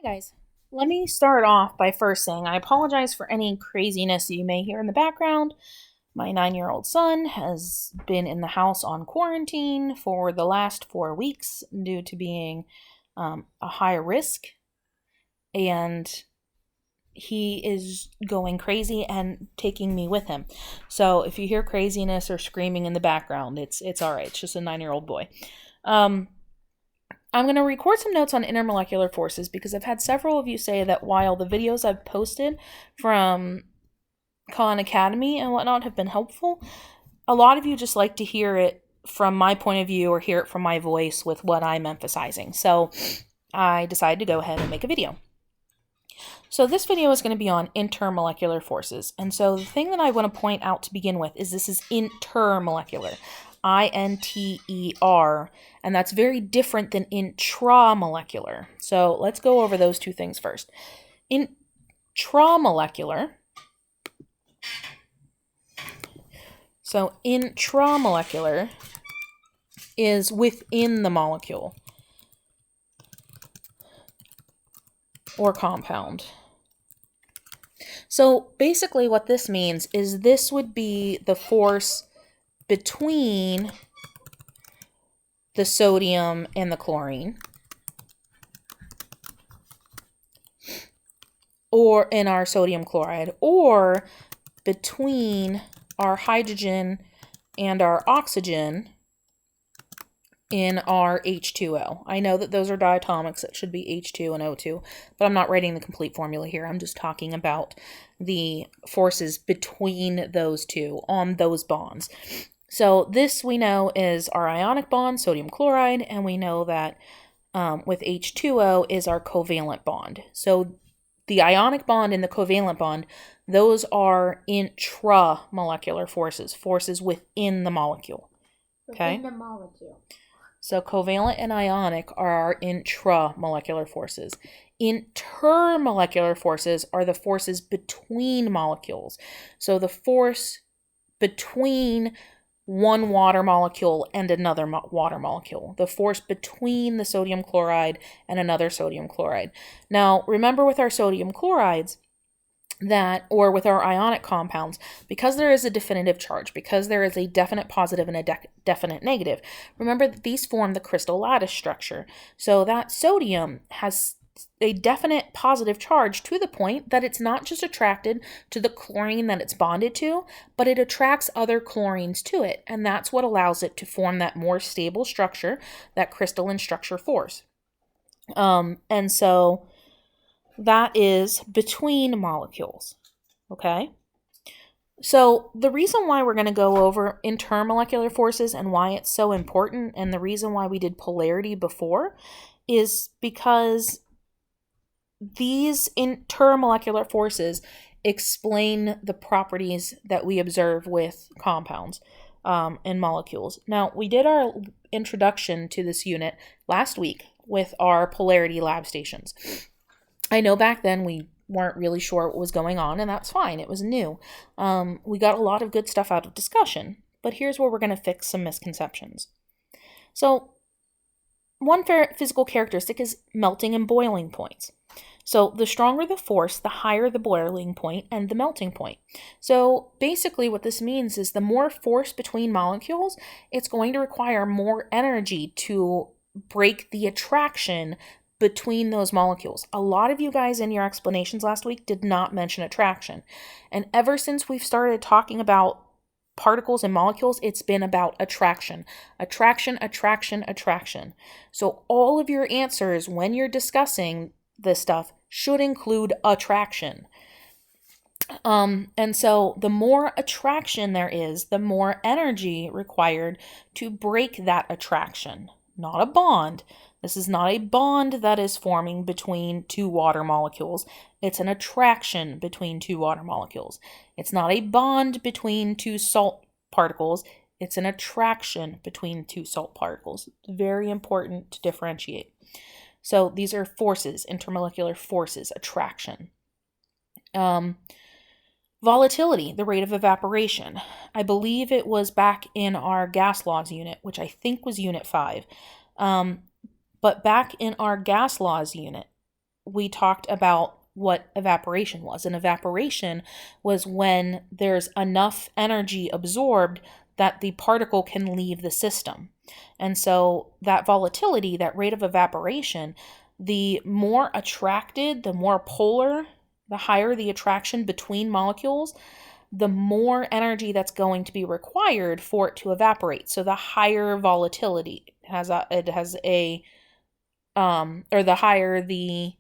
Hi guys. Let me start off by first saying I apologize for any craziness you may hear in the background. My 9-year-old son has been in the house on quarantine for the last 4 weeks due to being a high risk, and he is going crazy and taking me with him. So if you hear craziness or screaming in the background, it's all right. It's just a 9-year-old boy. I'm going to record some notes on intermolecular forces because I've had several of you say that while the videos I've posted from Khan Academy and whatnot have been helpful, a lot of you just like to hear it from my point of view or hear it from my voice with what I'm emphasizing. So I decided to go ahead and make a video. So this video is going to be on intermolecular forces. And so the thing that I want to point out to begin with is this is intermolecular. I-N-T-E-R, and that's very different than intramolecular. So let's go over those two things first. Intramolecular. So intramolecular is within the molecule or compound. So basically what this means is this would be the force between the sodium and the chlorine, or in our sodium chloride, or between our hydrogen and our oxygen in our H2O. I know that those are diatomics. It should be H2 and O2, but I'm not writing the complete formula here. I'm just talking about the forces between those two on those bonds. So this we know is our ionic bond, sodium chloride, and we know that with H2O is our covalent bond. So the ionic bond and the covalent bond, those are intramolecular forces, forces within the molecule. Okay? Within the molecule. So covalent and ionic are our intramolecular forces. Intermolecular forces are the forces between molecules. So the force between one water molecule and another water molecule. The force between the sodium chloride and another sodium chloride. Now, remember with our sodium chlorides, or with our ionic compounds, because there is a definitive charge, because there is a definite positive and a definite negative, remember that these form the crystal lattice structure. So that sodium has a definite positive charge to the point that it's not just attracted to the chlorine that it's bonded to, but it attracts other chlorines to it. And that's what allows it to form that more stable structure, that crystalline structure force. And so that is between molecules. Okay? So the reason why we're going to go over intermolecular forces and why it's so important, and the reason why we did polarity before, is because these intermolecular forces explain the properties that we observe with compounds and molecules. Now, we did our introduction to this unit last week with our polarity lab stations. I know back then we weren't really sure what was going on, and that's fine. It was new. We got a lot of good stuff out of discussion, but here's where we're going to fix some misconceptions. So, one physical characteristic is melting and boiling points. So the stronger the force, the higher the boiling point and the melting point. So basically what this means is the more force between molecules, it's going to require more energy to break the attraction between those molecules. A lot of you guys in your explanations last week did not mention attraction. And ever since we've started talking about particles and molecules, it's been about attraction. Attraction, attraction, attraction. So all of your answers when you're discussing this stuff should include attraction. And so the more attraction there is, the more energy required to break that attraction. Not a bond. This is not a bond that is forming between two water molecules. It's an attraction between two water molecules. It's not a bond between two salt particles. It's an attraction between two salt particles. It's very important to differentiate. So these are forces, intermolecular forces, attraction. Volatility, the rate of evaporation. I believe it was back in our gas laws unit, which I think was unit 5. But back in our gas laws unit, we talked about what evaporation was. And evaporation was when there's enough energy absorbed that the particle can leave the system. And so that volatility, that rate of evaporation, the more attracted, the more polar, the higher the attraction between molecules, the more energy that's going to be required for it to evaporate. So the higher volatility or the higher the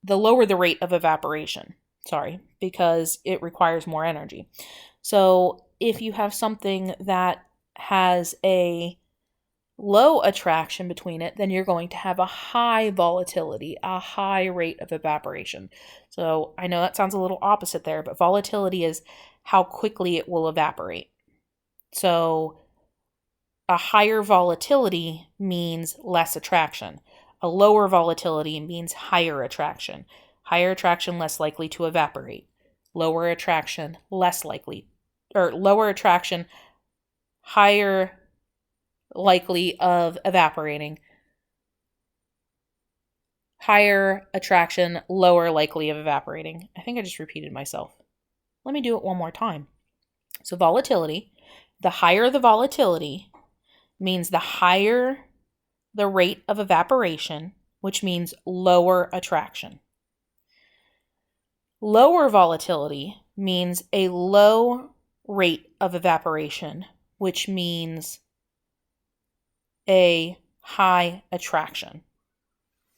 lower the rate of evaporation. Sorry, because it requires more energy. So if you have something that has a low attraction between it, then you're going to have a high volatility, a high rate of evaporation. So I know that sounds a little opposite there, but volatility is how quickly it will evaporate. So a higher volatility means less attraction. A lower volatility means higher attraction. Higher attraction, less likely to evaporate. Lower attraction, lower attraction, higher likely of evaporating. Higher attraction, lower likely of evaporating. I think I just repeated myself. Let me do it one more time. So volatility, the higher the volatility means the higher the rate of evaporation, which means lower attraction. Lower volatility means a low rate of evaporation, which means a high attraction.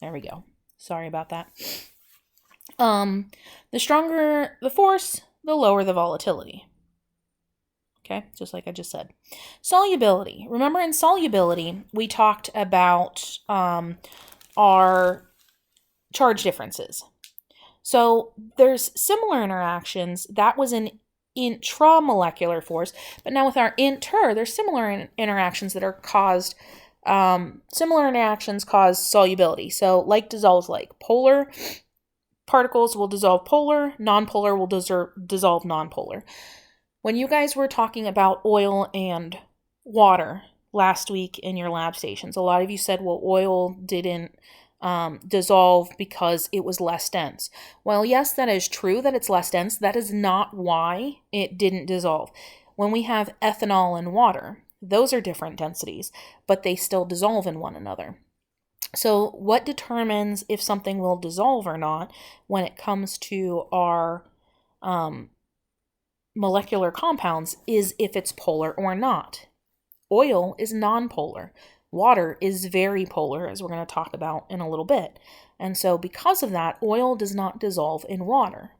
There we go. Sorry about that. The stronger the force, the lower the volatility. Okay, just like I just said. Solubility. Remember in solubility, we talked about our charge differences. So there's similar interactions. That was an intramolecular force, but now with our there's similar interactions that are caused, similar interactions cause solubility. So like dissolves like. Polar particles will dissolve polar, nonpolar will dissolve nonpolar. When you guys were talking about oil and water last week in your lab stations, a lot of you said, well, oil didn't dissolve because it was less dense. Well, yes, that is true that it's less dense. That is not why it didn't dissolve. When we have ethanol and water, those are different densities, but they still dissolve in one another. So what determines if something will dissolve or not when it comes to our molecular compounds is if it's polar or not. Oil is nonpolar. Water is very polar, as we're going to talk about in a little bit. And so because of that, oil does not dissolve in water.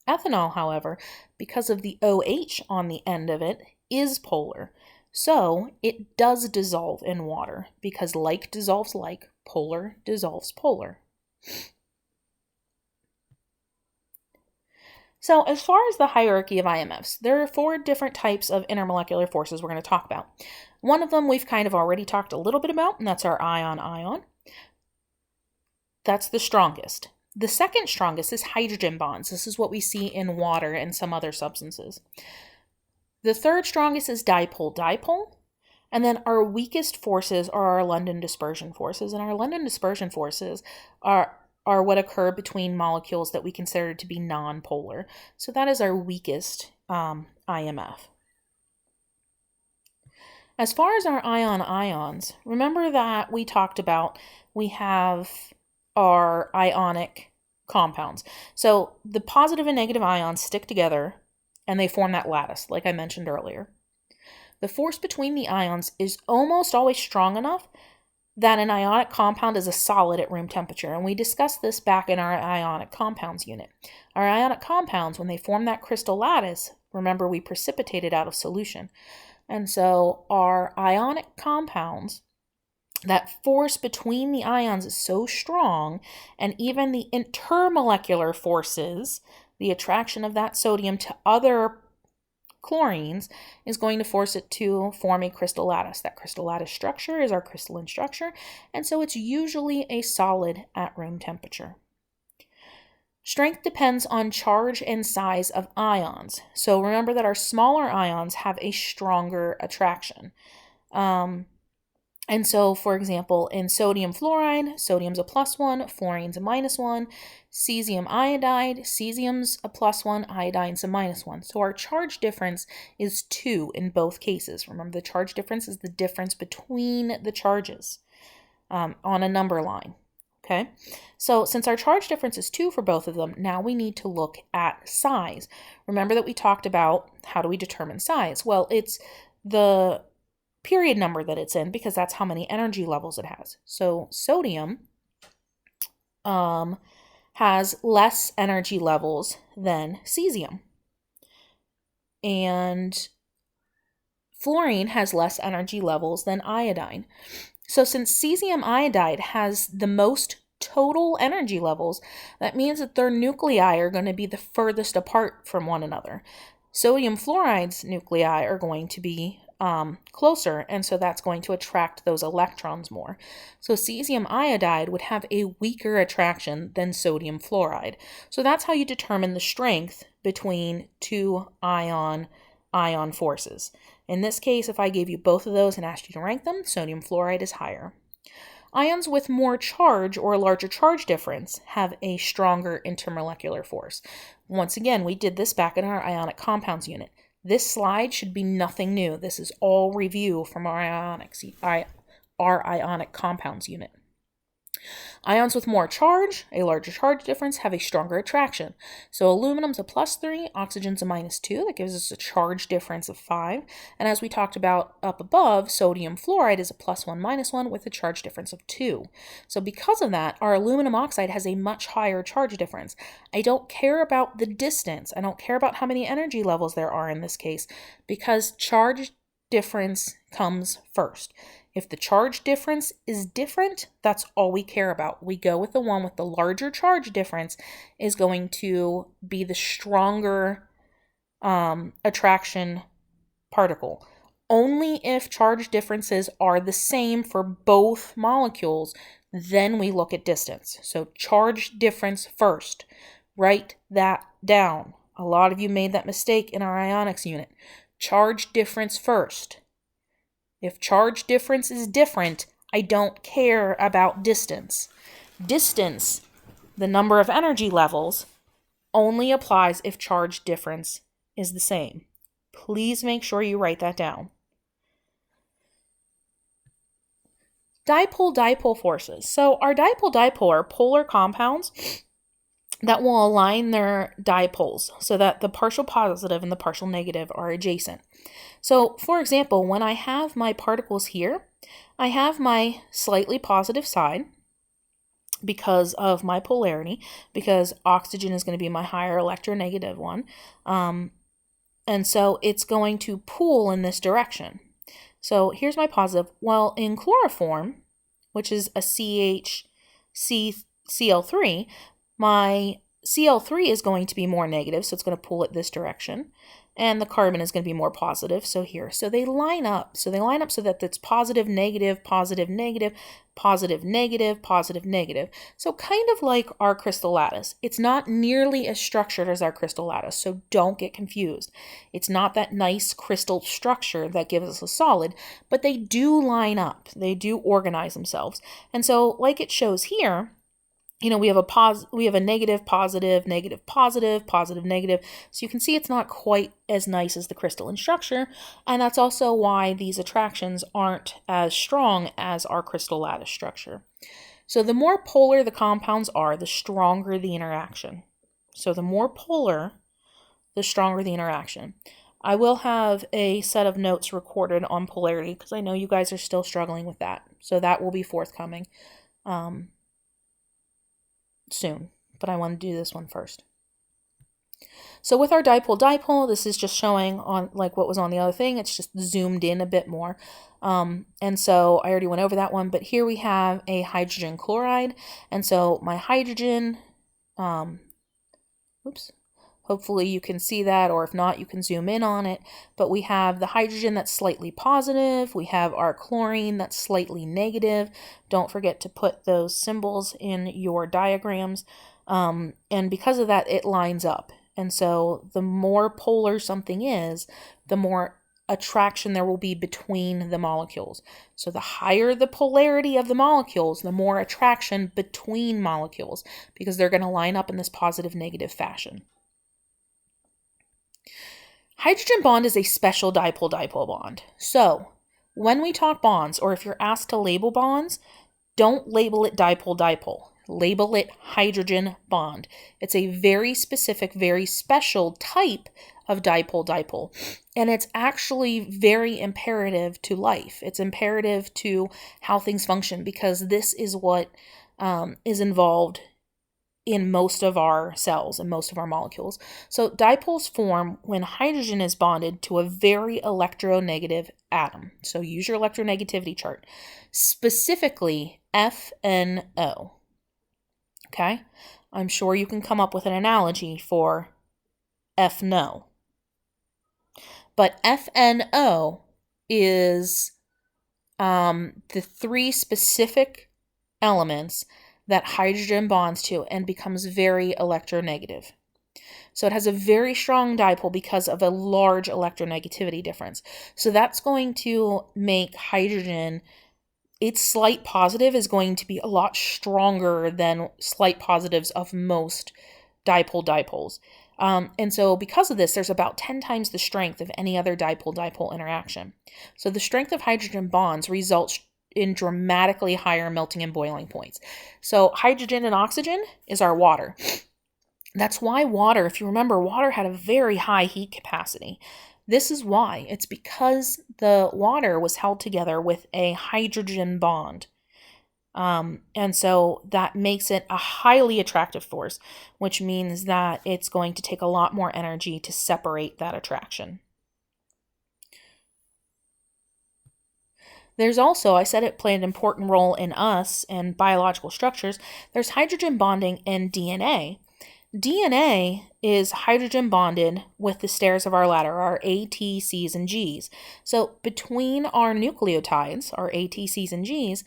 Ethanol, however, because of the OH on the end of it, is polar. So it does dissolve in water because like dissolves like, polar dissolves polar. So as far as the hierarchy of IMFs, there are 4 different types of intermolecular forces we're going to talk about. One of them we've kind of already talked a little bit about, and that's our ion-ion. That's the strongest. The second strongest is hydrogen bonds. This is what we see in water and some other substances. The third strongest is dipole-dipole. And then our weakest forces are our London dispersion forces. And our London dispersion forces are what occur between molecules that we consider to be nonpolar. So that is our weakest IMF. As far as our ion-ions, remember that we talked about we have our ionic compounds. So the positive and negative ions stick together and they form that lattice, like I mentioned earlier. The force between the ions is almost always strong enough that an ionic compound is a solid at room temperature. And we discussed this back in our ionic compounds unit. Our ionic compounds, when they form that crystal lattice, remember we precipitated out of solution. And so our ionic compounds, that force between the ions is so strong, and even the intermolecular forces, the attraction of that sodium to other chlorines, is going to force it to form a crystal lattice. That crystal lattice structure is our crystalline structure, and so it's usually a solid at room temperature. Strength depends on charge and size of ions. So remember that our smaller ions have a stronger attraction. And so, for example, in sodium fluoride, sodium's a +1, fluorine's a -1, cesium iodide, cesium's a +1, iodine's a -1. So our charge difference is 2 in both cases. Remember, the charge difference is the difference between the charges on a number line. Okay, so since our charge difference is 2 for both of them, now we need to look at size. Remember that we talked about how do we determine size? Well, it's the period number that it's in, because that's how many energy levels it has. So sodium has less energy levels than cesium. And fluorine has less energy levels than iodine. So since cesium iodide has the most total energy levels, that means that their nuclei are going to be the furthest apart from one another. Sodium fluoride's nuclei are going to be closer, and so that's going to attract those electrons more. So cesium iodide would have a weaker attraction than sodium fluoride. So that's how you determine the strength between two ion forces. In this case, if I gave you both of those and asked you to rank them, sodium fluoride is higher. Ions with more charge or a larger charge difference have a stronger intermolecular force. Once again, we did this back in our ionic compounds unit. This slide should be nothing new. This is all review from our ionic compounds unit. Ions with more charge, a larger charge difference, have a stronger attraction. So aluminum's a +3, oxygen's a -2. That gives us a charge difference of 5. And as we talked about up above, sodium fluoride is a +1, -1 with a charge difference of 2. So because of that, our aluminum oxide has a much higher charge difference. I don't care about the distance. I don't care about how many energy levels there are in this case, because charge difference comes first. If the charge difference is different, that's all we care about. We go with the one with the larger charge difference is going to be the stronger attraction particle. Only if charge differences are the same for both molecules, then we look at distance. So charge difference first. Write that down. A lot of you made that mistake in our ionics unit. Charge difference first. If charge difference is different, I don't care about distance. Distance, the number of energy levels, only applies if charge difference is the same. Please make sure you write that down. Dipole-dipole forces. So our dipole-dipole are polar compounds that will align their dipoles so that the partial positive and the partial negative are adjacent. So, for example, when I have my particles here, I have my slightly positive side because of my polarity, because oxygen is going to be my higher electronegative one. And so it's going to pull in this direction. So here's my positive. Well, in chloroform, which is a CH3, my Cl3 is going to be more negative, so it's going to pull it this direction. And the carbon is going to be more positive, so here. So they line up. So they line up so that it's positive, negative, positive, negative, positive, negative, positive, negative. So kind of like our crystal lattice. It's not nearly as structured as our crystal lattice, so don't get confused. It's not that nice crystal structure that gives us a solid, but they do line up. They do organize themselves. And so like it shows here, we have a negative, positive, negative, positive, positive, negative. So you can see it's not quite as nice as the crystalline structure. And that's also why these attractions aren't as strong as our crystal lattice structure. So the more polar the compounds are, the stronger the interaction. So the more polar, the stronger the interaction. I will have a set of notes recorded on polarity because I know you guys are still struggling with that. So that will be forthcoming soon, but I want to do this one first. So with our dipole-dipole, this is just showing on like what was on the other thing. It's just zoomed in a bit more. And so I already went over that one, but here we have a hydrogen chloride. And so my hydrogen, hopefully you can see that, or if not, you can zoom in on it. But we have the hydrogen that's slightly positive. We have our chlorine that's slightly negative. Don't forget to put those symbols in your diagrams. And because of that, it lines up. And so the more polar something is, the more attraction there will be between the molecules. So the higher the polarity of the molecules, the more attraction between molecules, because they're going to line up in this positive-negative fashion. Hydrogen bond is a special dipole-dipole bond. So when we talk bonds, or if you're asked to label bonds, don't label it dipole-dipole. Label it hydrogen bond. It's a very specific, very special type of dipole-dipole. And it's actually very imperative to life. It's imperative to how things function, because this is what is involved in most of our cells and most of our molecules. So dipoles form when hydrogen is bonded to a very electronegative atom. So use your electronegativity chart. Specifically, FNO. Okay? I'm sure you can come up with an analogy for FNO. But FNO is the three specific elements that hydrogen bonds to and becomes very electronegative. So it has a very strong dipole because of a large electronegativity difference. So that's going to make hydrogen, its slight positive is going to be a lot stronger than slight positives of most dipole-dipoles. And so because of this, there's about 10 times the strength of any other dipole-dipole interaction. So the strength of hydrogen bonds results in dramatically higher melting and boiling points. So hydrogen and oxygen is our water. That's why water, if you remember, water had a very high heat capacity. This is why. It's because the water was held together with a hydrogen bond. And so that makes it a highly attractive force, which means that it's going to take a lot more energy to separate that attraction. There's also, I said it played an important role in us and biological structures, there's hydrogen bonding in DNA. DNA is hydrogen bonded with the stairs of our ladder, our A, T, C's, and G's. So between our nucleotides, our A, T, C's, and G's,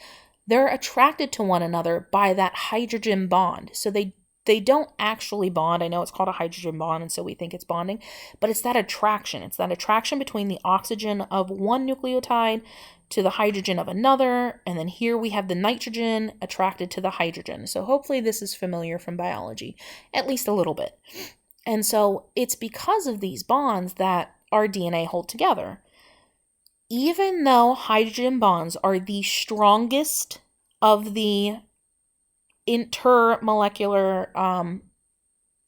they're attracted to one another by that hydrogen bond. So they don't actually bond. I know it's called a hydrogen bond, and so we think it's bonding, but it's that attraction. It's that attraction between the oxygen of one nucleotide to the hydrogen of another, and then here we have the nitrogen attracted to the hydrogen. So hopefully this is familiar from biology, at least a little bit. And so it's because of these bonds that our DNA hold together. Even though hydrogen bonds are the strongest of the intermolecular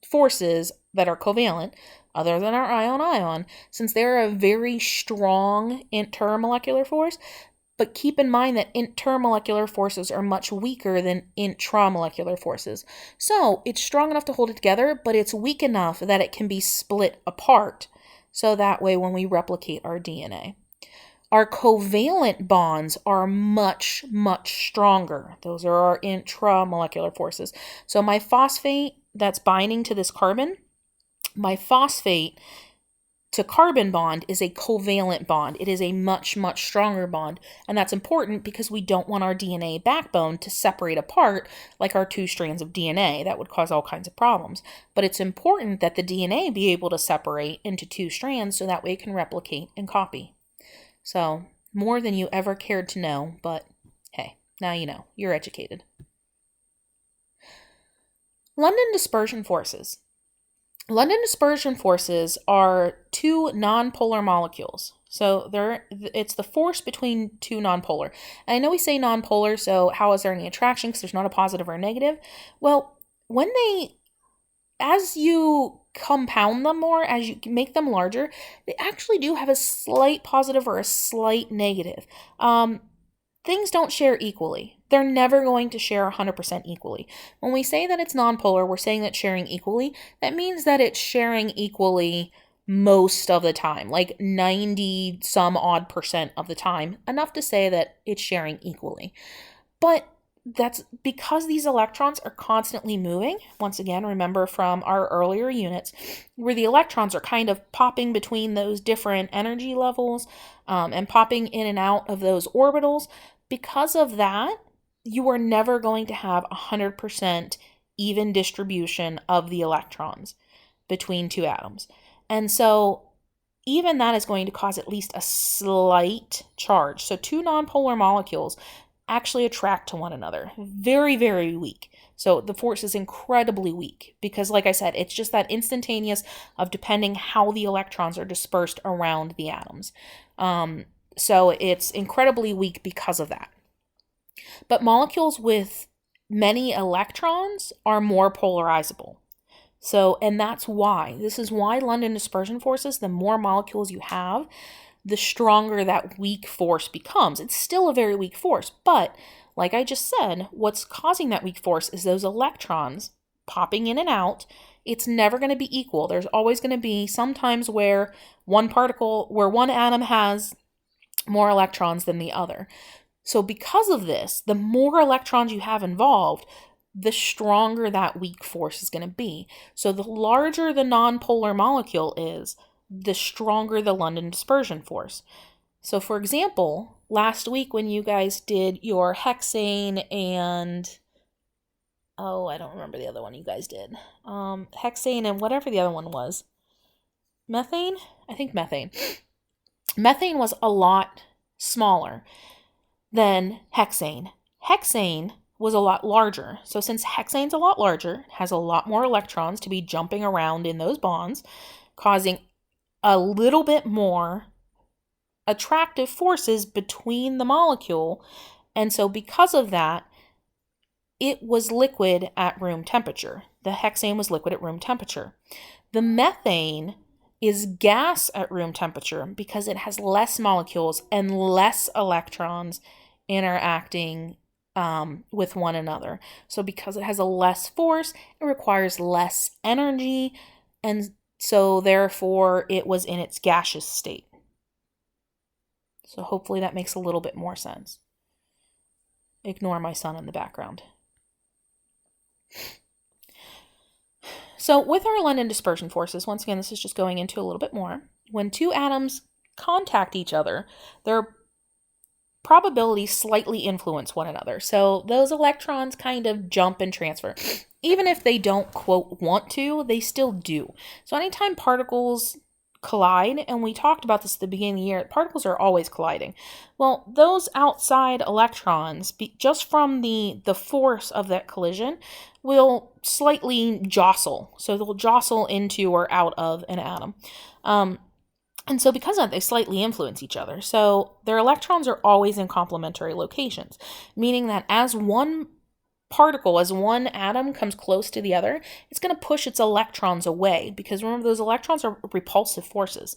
forces that are covalent, other than our ion-ion, since they're a very strong intermolecular force, but keep in mind that intermolecular forces are much weaker than intramolecular forces. So it's strong enough to hold it together, but it's weak enough that it can be split apart. So that way when we replicate our DNA. Our covalent bonds are much, much stronger. Those are our intramolecular forces. So my phosphate that's binding to this carbon, my phosphate to carbon bond is a covalent bond. It is a much, much stronger bond. And that's important because we don't want our DNA backbone to separate apart like our two strands of DNA. That would cause all kinds of problems. But it's important that the DNA be able to separate into two strands so that way it can replicate and copy. So, more than you ever cared to know, but hey, now you know. You're educated. London dispersion forces. London dispersion forces are two nonpolar molecules. So it's the force between two nonpolar. And I know we say nonpolar, so how is there any attraction? Because there's not a positive or a negative. Well, as you compound them more, as you make them larger, they actually do have a slight positive or a slight negative. Things don't share equally. They're never going to share 100% equally. When we say that it's nonpolar, we're saying that sharing equally. That means that it's sharing equally most of the time, like 90 some odd % of the time, enough to say that it's sharing equally. But that's because these electrons are constantly moving. Once again, remember from our earlier units, where the electrons are kind of popping between those different energy levels and popping in and out of those orbitals. Because of that, you are never going to have 100% even distribution of the electrons between two atoms. And so even that is going to cause at least a slight charge. So two nonpolar molecules actually attract to one another. Very, very weak. So the force is incredibly weak because, like I said, it's just that instantaneous of depending how the electrons are dispersed around the atoms. So it's incredibly weak because of that. But molecules with many electrons are more polarizable. So, and that's why. This is why London dispersion forces, the more molecules you have, the stronger that weak force becomes. It's still a very weak force, but like I just said, what's causing that weak force is those electrons popping in and out. It's never going to be equal. There's always going to be sometimes where one atom has more electrons than the other. So because of this, the more electrons you have involved, the stronger that weak force is going to be. So the larger the nonpolar molecule is, the stronger the London dispersion force. So for example, last week when you guys did your hexane and, I don't remember the other one you guys did. Hexane and whatever the other one was. Methane? I think methane. Methane was a lot smaller than hexane. Hexane was a lot larger. So since hexane's a lot larger, it has a lot more electrons to be jumping around in those bonds, causing a little bit more attractive forces between the molecule. And so because of that, it was liquid at room temperature. The hexane was liquid at room temperature. The methane is gas at room temperature because it has less molecules and less electrons interacting with one another. So because it has a less force, it requires less energy, and so therefore it was in its gaseous state. So hopefully that makes a little bit more sense. Ignore my son in the background. So with our London dispersion forces, once again, this is just going into a little bit more. When two atoms contact each other, their probabilities slightly influence one another. So those electrons kind of jump and transfer. Even if they don't, quote, want to, they still do. So anytime particles collide, and we talked about this at the beginning of the year, particles are always colliding. Well, those outside electrons, just from the force of that collision, will slightly jostle. So they'll jostle into or out of an atom. And so because of that, they slightly influence each other. So their electrons are always in complementary locations, meaning that as one atom comes close to the other, it's going to push its electrons away, because remember, those electrons are repulsive forces.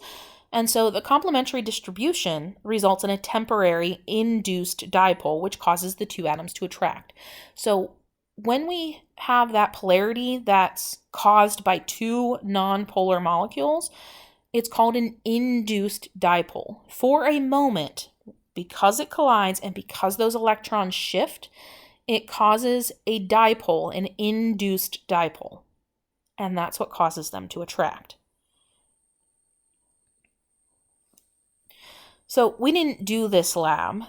And so the complementary distribution results in a temporary induced dipole, which causes the two atoms to attract. So when we have that polarity that's caused by two nonpolar molecules, it's called an induced dipole. For a moment, because it collides and because those electrons shift, it causes a dipole, an induced dipole. And that's what causes them to attract. So we didn't do this lab,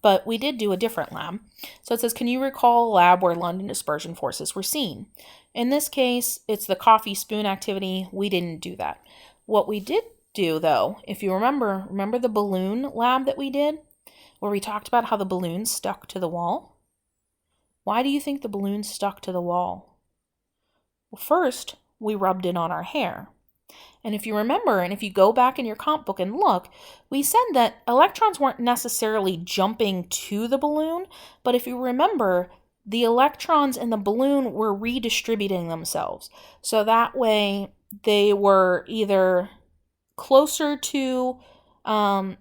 but we did do a different lab. So it says, can you recall a lab where London dispersion forces were seen? In this case, it's the coffee spoon activity. We didn't do that. What we did do, though, if you remember the balloon lab that we did, where we talked about how the balloon stuck to the wall? Why do you think the balloon stuck to the wall? Well, first, we rubbed it on our hair. And if you remember, and if you go back in your comp book and look, we said that electrons weren't necessarily jumping to the balloon, but if you remember, the electrons in the balloon were redistributing themselves. So that way, they were either closer to, so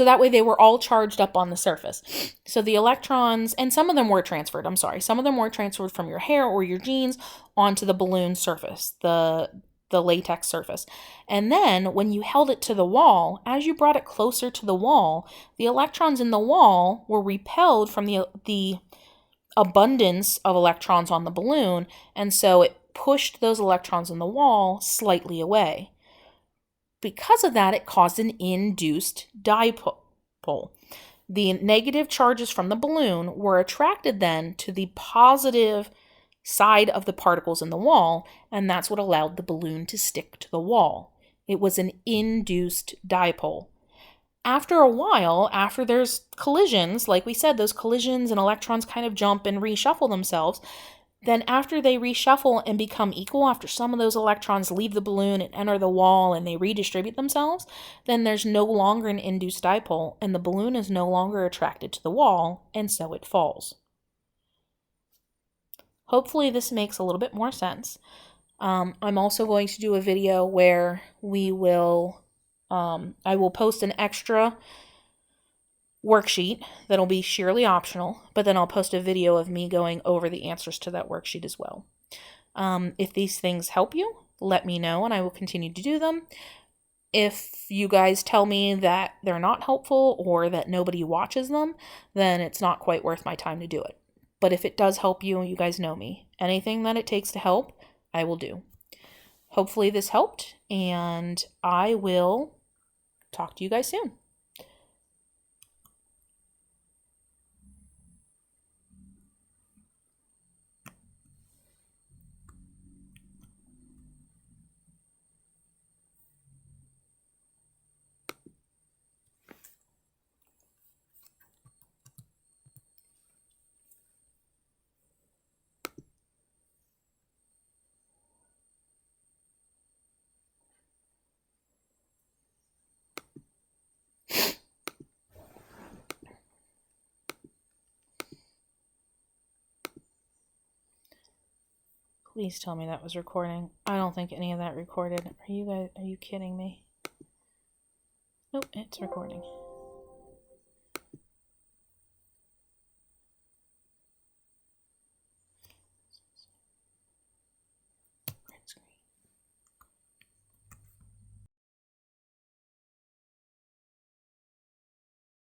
that way they were all charged up on the surface. So the electrons, and some of them were transferred, some of them were transferred from your hair or your jeans onto the balloon surface, the latex surface. And then when you held it to the wall, as you brought it closer to the wall, the electrons in the wall were repelled from the abundance of electrons on the balloon, and so it pushed those electrons in the wall slightly away. Because of that, it caused an induced dipole. The negative charges from the balloon were attracted then to the positive side of the particles in the wall, and that's what allowed the balloon to stick to the wall. It was an induced dipole. After a while, after there's collisions, like we said, those collisions and electrons kind of jump and reshuffle themselves, then after they reshuffle and become equal, after some of those electrons leave the balloon and enter the wall and they redistribute themselves, then there's no longer an induced dipole and the balloon is no longer attracted to the wall, and so it falls. Hopefully this makes a little bit more sense. I'm also going to do a video where I will post an extra worksheet that'll be sheerly optional, but then I'll post a video of me going over the answers to that worksheet as well. If these things help you, let me know and I will continue to do them. If you guys tell me that they're not helpful or that nobody watches them, then it's not quite worth my time to do it. But if it does help you, you guys know me. Anything that it takes to help, I will do. Hopefully this helped, and I will talk to you guys soon. Please tell me that was recording. I don't think any of that recorded. Are you kidding me? Nope, it's recording.